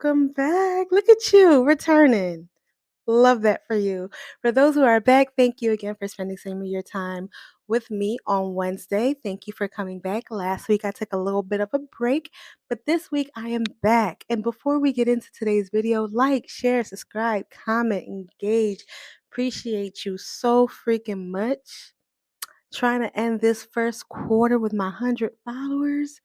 welcome back. Look at you returning. Love that for you. For those who are back, thank you again for spending some of your time with me on Wednesday. Thank you for coming back. Last week I took a little bit of a break, but this week I am back. And before we get into today's video, like, share, subscribe, comment, engage. Appreciate you so freaking much. Trying to end this first quarter with my 100 followers.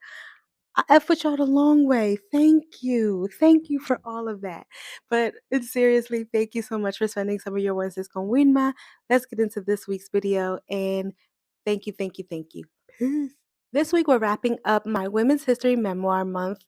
I F with y'all the long way. Thank you. Thank you for all of that. But seriously, thank you so much for spending some of your Wednesdays con Wilma. Let's get into this week's video. And thank you, thank you, thank you. Peace. This week, we're wrapping up my Women's History Memoir Month.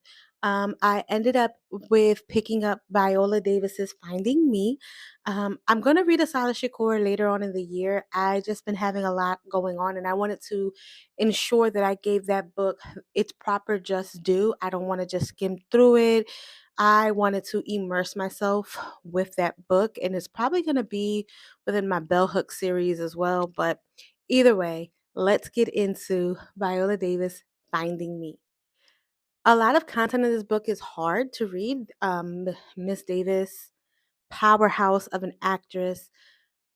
I ended up with picking up Viola Davis's Finding Me. I'm going to read Asala Shakur later on in the year. I just been having a lot going on, and I wanted to ensure that I gave that book its proper just due. I don't want to just skim through it. I wanted to immerse myself with that book, and it's probably going to be within my Bell Hook series as well. But either way, let's get into Viola Davis Finding Me. A lot of content in this book is hard to read. Miss Davis, powerhouse of an actress,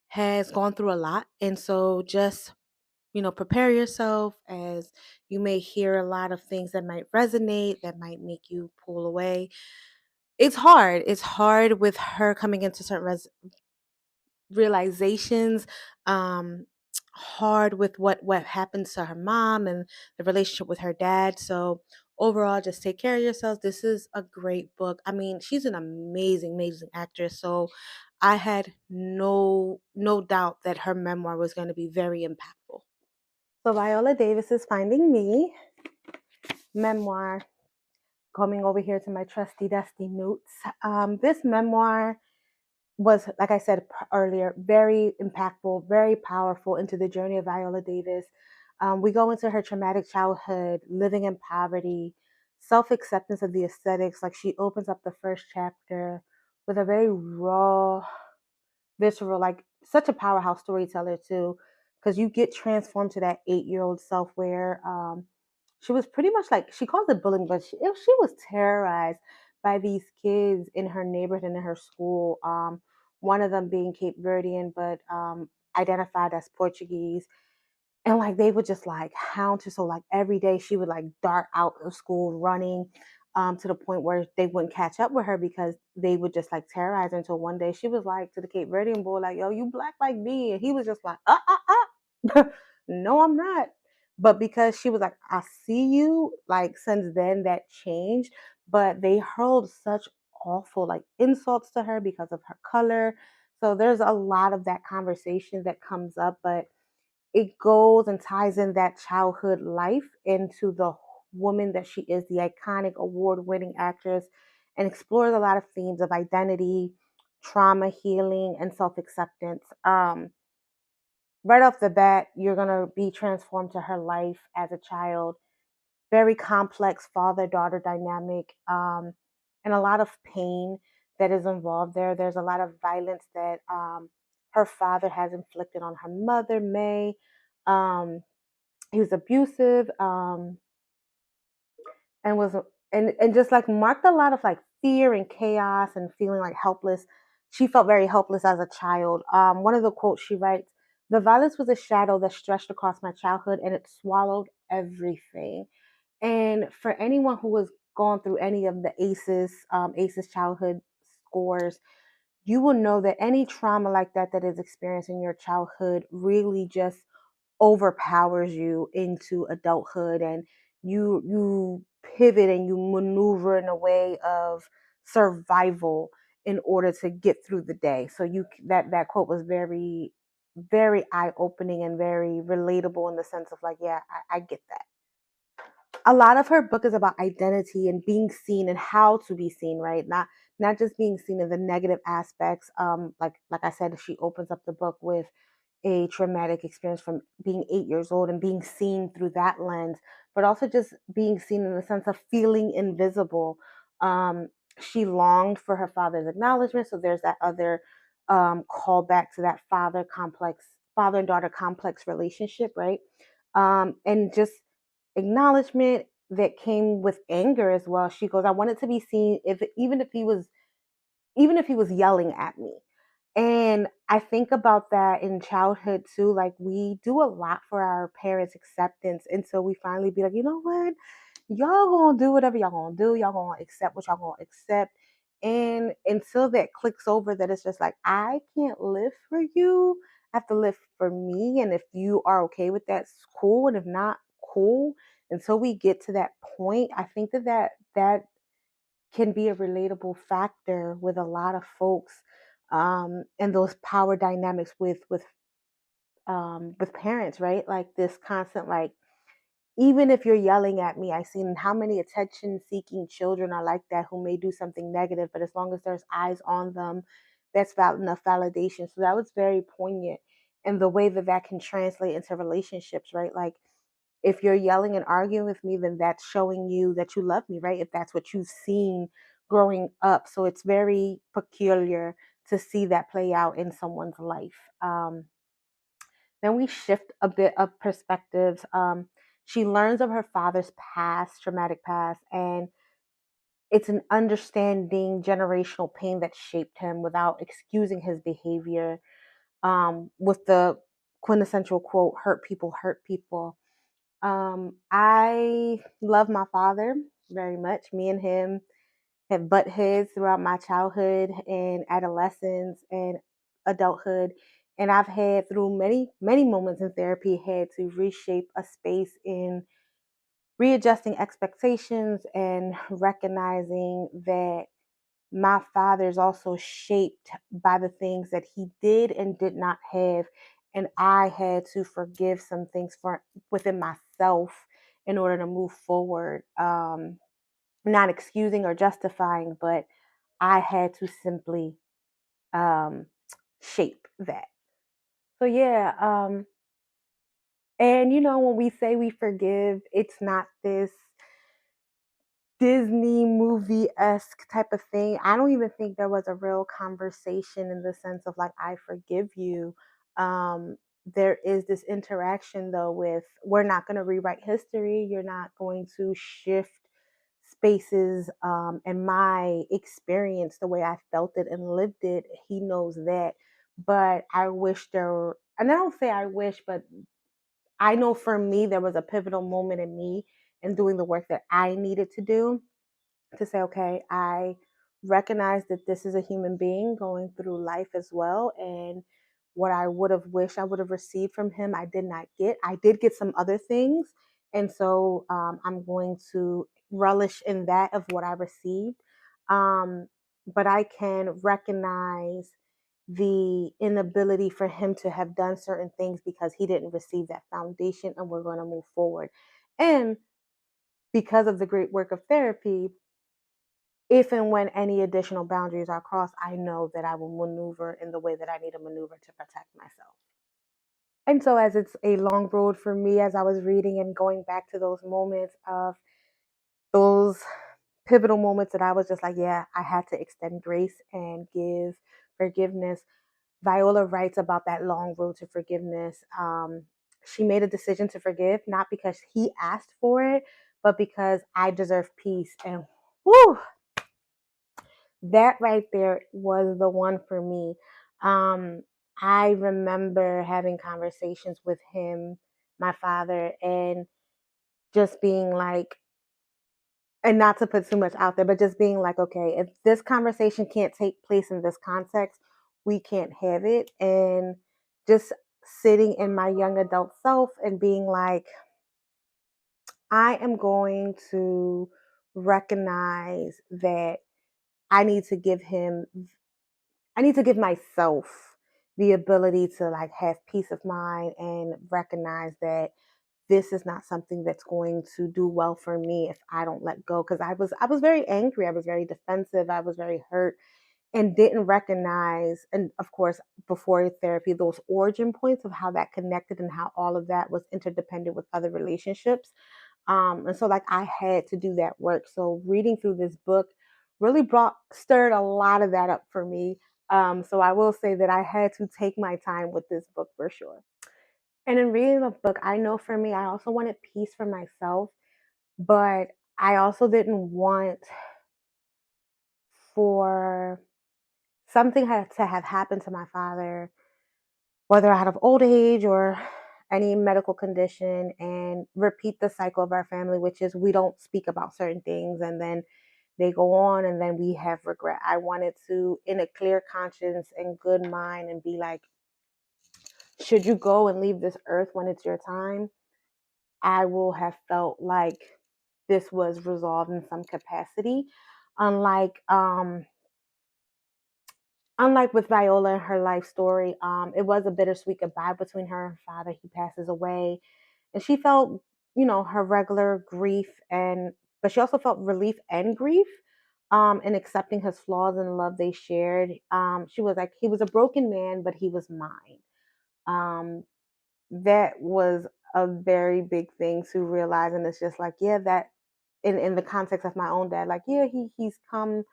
has gone through a lot. And so just, prepare yourself as you may hear a lot of things that might resonate, that might make you pull away. It's hard. It's hard with her coming into certain realizations, um hard with what happened to her mom and the relationship with her dad. So overall, just take care of yourselves. This is a great book. I mean, she's an amazing actress, so I had no doubt that her memoir was going to be very impactful. So Viola Davis is Finding Me memoir. Coming over here to my trusty dusty notes. This memoir was, like I said earlier, very impactful, very powerful into the journey of Viola Davis. We go into her traumatic childhood, living in poverty, self acceptance of the aesthetics. Like, she opens up the first chapter with a very raw, visceral, like such a powerhouse storyteller, too, because you get transformed to that 8-year-old self where she was pretty much like, she calls it bullying, but she was terrorized by these kids in her neighborhood and in her school. One of them being Cape Verdean, but identified as Portuguese. And like, they would just like hound her. So like every day she would like dart out of school running, to the point where they wouldn't catch up with her because they would just like terrorize her, until one day she was like to the Cape Verdean boy, like, yo, you black like me. And he was just like, no, I'm not. But because she was like, I see you, like, since then that changed. But they hurled such awful like insults to her because of her color. So there's a lot of that conversation that comes up, but it goes and ties in that childhood life into the woman that she is, the iconic award-winning actress, and explores a lot of themes of identity, trauma healing, and self-acceptance. Right off the bat, you're gonna be transformed to her life as a child. Very complex father-daughter dynamic, and a lot of pain that is involved there. There's a lot of violence that her father has inflicted on her mother, May. Um, he was abusive, and was and just like marked a lot of like fear and chaos and feeling like helpless. She felt very helpless as a child. One of the quotes she writes: "The violence was a shadow that stretched across my childhood, and it swallowed everything." And for anyone who has gone through any of the ACEs childhood scores, you will know that any trauma like that that is experienced in your childhood really just overpowers you into adulthood, and you pivot and you maneuver in a way of survival in order to get through the day. So that quote was very eye opening and very relatable, in the sense of like, yeah, I get that. A lot of her book is about identity and being seen and how to be seen, right? Not just being seen in the negative aspects. Like I said, she opens up the book with a traumatic experience from being 8 years old and being seen through that lens, but also just being seen in the sense of feeling invisible. Um, she longed for her father's acknowledgement, so there's that other callback to that father and daughter complex relationship, right? And just acknowledgement, that came with anger as well. She goes, I wanted to be seen if even if he was yelling at me. And I think about that in childhood too. Like we do a lot for our parents' acceptance until we finally be like, you know what? Y'all gonna do whatever y'all gonna do. Y'all gonna accept what y'all gonna accept. And until that clicks over that it's just like, I can't live for you. I have to live for me. And if you are okay with that, it's cool. And if not, cool. Until we get to that point, I think that can be a relatable factor with a lot of folks, and those power dynamics with parents, right? Like this constant, like, even if you're yelling at me, I've seen how many attention seeking children are like that, who may do something negative, but as long as there's eyes on them, that's enough validation. So that was very poignant. And the way that that can translate into relationships, right? Like if you're yelling and arguing with me, then that's showing you that you love me, right? If that's what you've seen growing up. So it's very peculiar to see that play out in someone's life. Then we shift a bit of perspectives. She learns of her father's past, traumatic past, and it's an understanding generational pain that shaped him without excusing his behavior. With the quintessential quote, hurt people hurt people. I love my father very much. Me and him have butt heads throughout my childhood and adolescence and adulthood. And I've had through many, many moments in therapy had to reshape a space in readjusting expectations and recognizing that my father is also shaped by the things that he did and did not have. And I had to forgive some things for within myself in order to move forward. Not excusing or justifying, but I had to simply um, shape that. So yeah, and when we say we forgive, it's not this Disney movie-esque type of thing. I don't even think there was a real conversation in the sense of like, I forgive you. There is this interaction though with, we're not going to rewrite history. You're not going to shift spaces, and my experience the way I felt it and lived it. He knows that. But I wish and I don't say I wish, but I know for me, there was a pivotal moment in me in doing the work that I needed to do to say, okay, I recognize that this is a human being going through life as well. And what I would have wished I would have received from him, I did not get. I did get some other things. And so I'm going to relish in that of what I received. Um, but I can recognize the inability for him to have done certain things because he didn't receive that foundation, and we're going to move forward. And because of the great work of therapy, if and when any additional boundaries are crossed, I know that I will maneuver in the way that I need to maneuver to protect myself. And so, as it's a long road for me, as I was reading and going back to those moments of those pivotal moments that I was just like, yeah, I had to extend grace and give forgiveness. Viola writes about that long road to forgiveness. She made a decision to forgive, not because he asked for it, but because I deserve peace. And whew, that right there was the one for me. Um, I remember having conversations with him, my father, and just being like, and not to put too much out there, but just being like, okay, if this conversation can't take place in this context, we can't have it. And just sitting in my young adult self and being like, I am going to recognize that I need to give him I need to give myself the ability to like have peace of mind and recognize that this is not something that's going to do well for me if I don't let go, because I was very angry, I was very defensive, I was very hurt, and didn't recognize, and of course before therapy, those origin points of how that connected and how all of that was interdependent with other relationships. And so like I had to do that work. So reading through this book really brought stirred a lot of that up for me. So I will say that I had to take my time with this book for sure. And in reading the book, I know for me, I also wanted peace for myself But I also didn't want for something had to have happened to my father, whether out of old age or any medical condition, and repeat the cycle of our family, which is we don't speak about certain things and then they go on and then we have regret. I wanted to, in a clear conscience and good mind, and be like, should you go and leave this earth when it's your time, I will have felt like this was resolved in some capacity. Unlike unlike with Viola and her life story, it was a bittersweet goodbye between her and her father. He passes away, and she felt, her regular grief, and but she also felt relief and grief, in accepting his flaws and love they shared. She was like, he was a broken man, but he was mine. Um, that was a very big thing to realize, and it's just like, yeah, that in the context of my own dad, like, yeah, he's come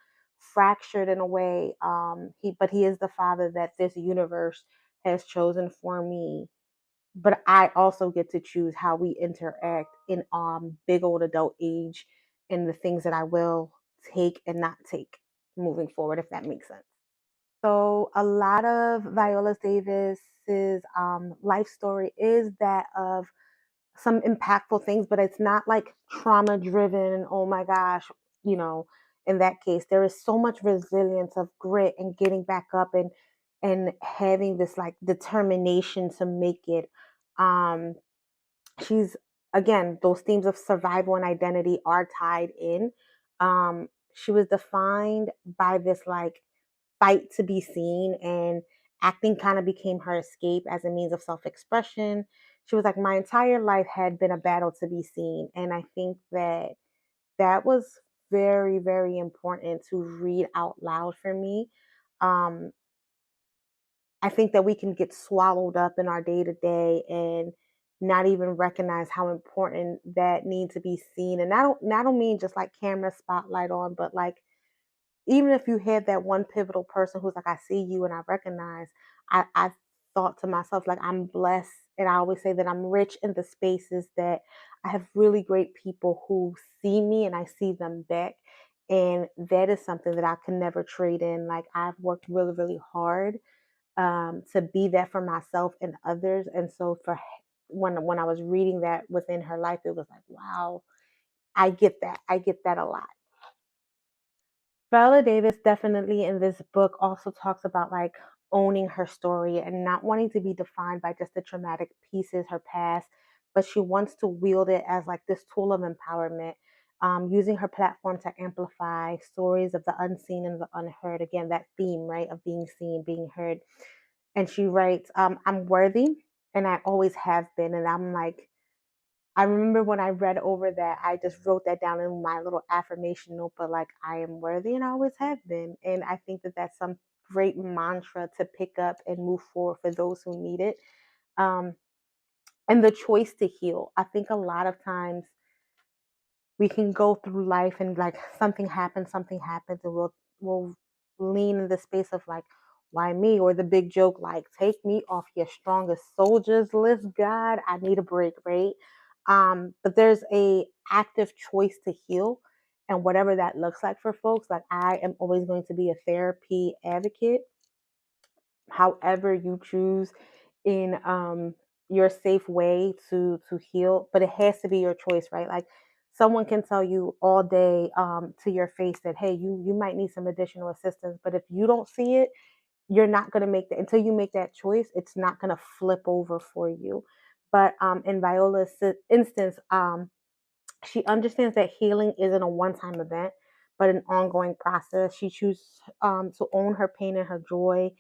fractured in a way, but he is the father that this universe has chosen for me, but I also get to choose how we interact in big old adult age, and the things that I will take and not take moving forward, if that makes sense. So a lot of Viola Davis's life story is that of some impactful things, but it's not like trauma driven. Oh my gosh, you know, in that case, there is so much resilience of grit and getting back up, and having this like determination to make it. Um, she's again, those themes of survival and identity are tied in. She was defined by this like fight to be seen, and acting kind of became her escape as a means of self-expression. She was like, my entire life had been a battle to be seen, and I think that that was very, very important to read out loud for me. um I think that we can get swallowed up in our day to day and not even recognize how important that need to be seen. And I don't mean just like camera spotlight on, but like, even if you had that one pivotal person who's like, I see you and I recognize, I thought to myself, like, I'm blessed. And I always say that I'm rich in the spaces that I have really great people who see me and I see them back. And that is something that I can never trade in. Like, I've worked really, really hard, to be that for myself and others. And so when I was reading that within her life, it was like, wow, I get that. I get that a lot. Viola Davis definitely in this book also talks about like owning her story and not wanting to be defined by just the traumatic pieces, her past, but she wants to wield it as like this tool of empowerment, using her platform to amplify stories of the unseen and the unheard. Again, that theme, right, of being seen, being heard. And she writes, I'm worthy and I always have been. And I'm like, I remember when I read over that, I just wrote that down in my little affirmation notebook, like, I am worthy and I always have been. And I think that that's some great mantra to pick up and move forward for those who need it. Um, and the choice to heal. I think a lot of times we can go through life and like something happens, and we'll lean in the space of like, why me? Or the big joke like, take me off your strongest soldiers list, God, I need a break, right? But there's a active choice to heal, and whatever that looks like for folks, like, I am always going to be a therapy advocate, however you choose, in your safe way to heal, but it has to be your choice, right? Like, someone can tell you all day, to your face that, hey, you might need some additional assistance, but if you don't see it, you're not going to make that. Until you make that choice, it's not going to flip over for you. But in Viola's instance, she understands that healing isn't a one-time event, but an ongoing process. She chooses, to own her pain and her joy.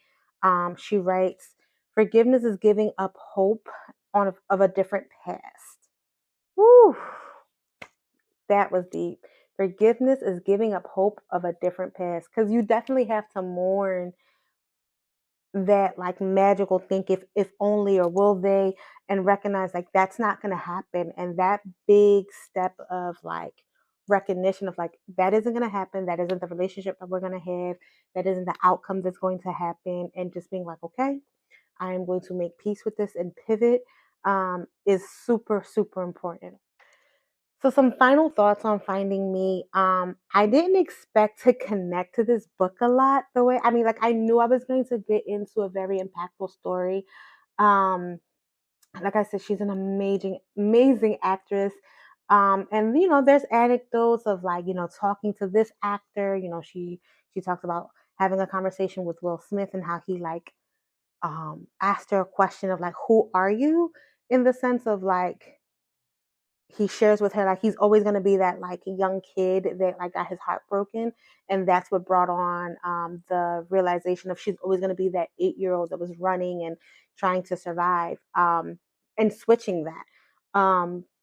She writes, "Forgiveness is giving up hope of a different past." Woo, that was deep. Forgiveness is giving up hope of a different past, because you definitely have to mourn that like magical think, if only, or will they, and recognize like that's not going to happen, and that big step of like recognition of like, that isn't going to happen, that isn't the relationship that we're going to have, that isn't the outcome that's going to happen, and just being like, okay, I am going to make peace with this and pivot, is super, super important. So some final thoughts on Finding Me. I didn't expect to connect to this book a lot the way I mean, like I knew I was going to get into a very impactful story. Um, like I said, she's an amazing actress. And there's anecdotes of like, talking to this actor, she talks about having a conversation with Will Smith and how he like asked her a question of like, who are you? In the sense of like he shares with her like he's always going to be that like young kid that like got his heart broken, and that's what brought on the realization of she's always going to be that 8-year old that was running and trying to survive, and switching that.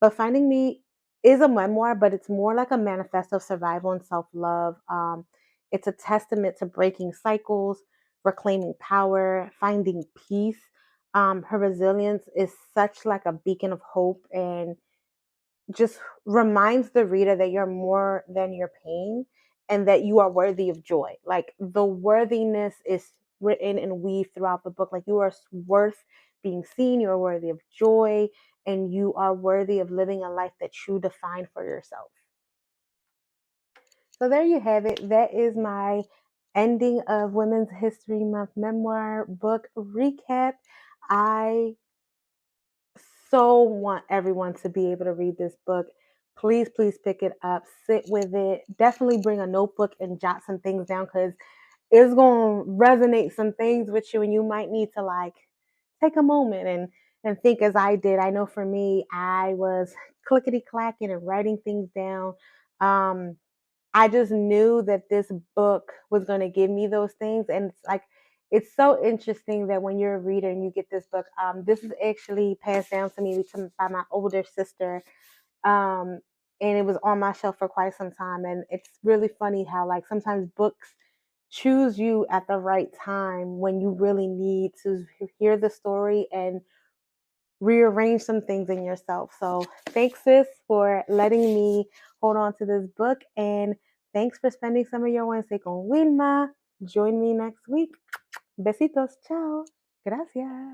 But Finding Me is a memoir, but it's more like a manifesto of survival and self-love. It's a testament to breaking cycles, reclaiming power, finding peace. Her resilience is such like a beacon of hope, and just reminds the reader that you're more than your pain and that you are worthy of joy. Like the worthiness is written and weaved throughout the book. Like you are worth being seen, you are worthy of joy, and you are worthy of living a life that you define for yourself. So there you have it. That is my ending of Women's History Month memoir book recap. I so want everyone to be able to read this book. Please, please pick it up, sit with it. Definitely bring a notebook and jot some things down because it's going to resonate some things with you, and you might need to like take a moment and think as I did. I know for me, I was clickety clacking and writing things down. Um, I just knew that this book was going to give me those things. And it's like, it's so interesting that when you're a reader and you get this book, this is actually passed down to me by my older sister. Um, and it was on my shelf for quite some time. And it's really funny how, like, sometimes books choose you at the right time when you really need to hear the story and rearrange some things in yourself. So thanks, sis, for letting me hold on to this book. And thanks for spending some of your Wednesday con Wilma. Join me next week. Besitos. Ciao. Gracias.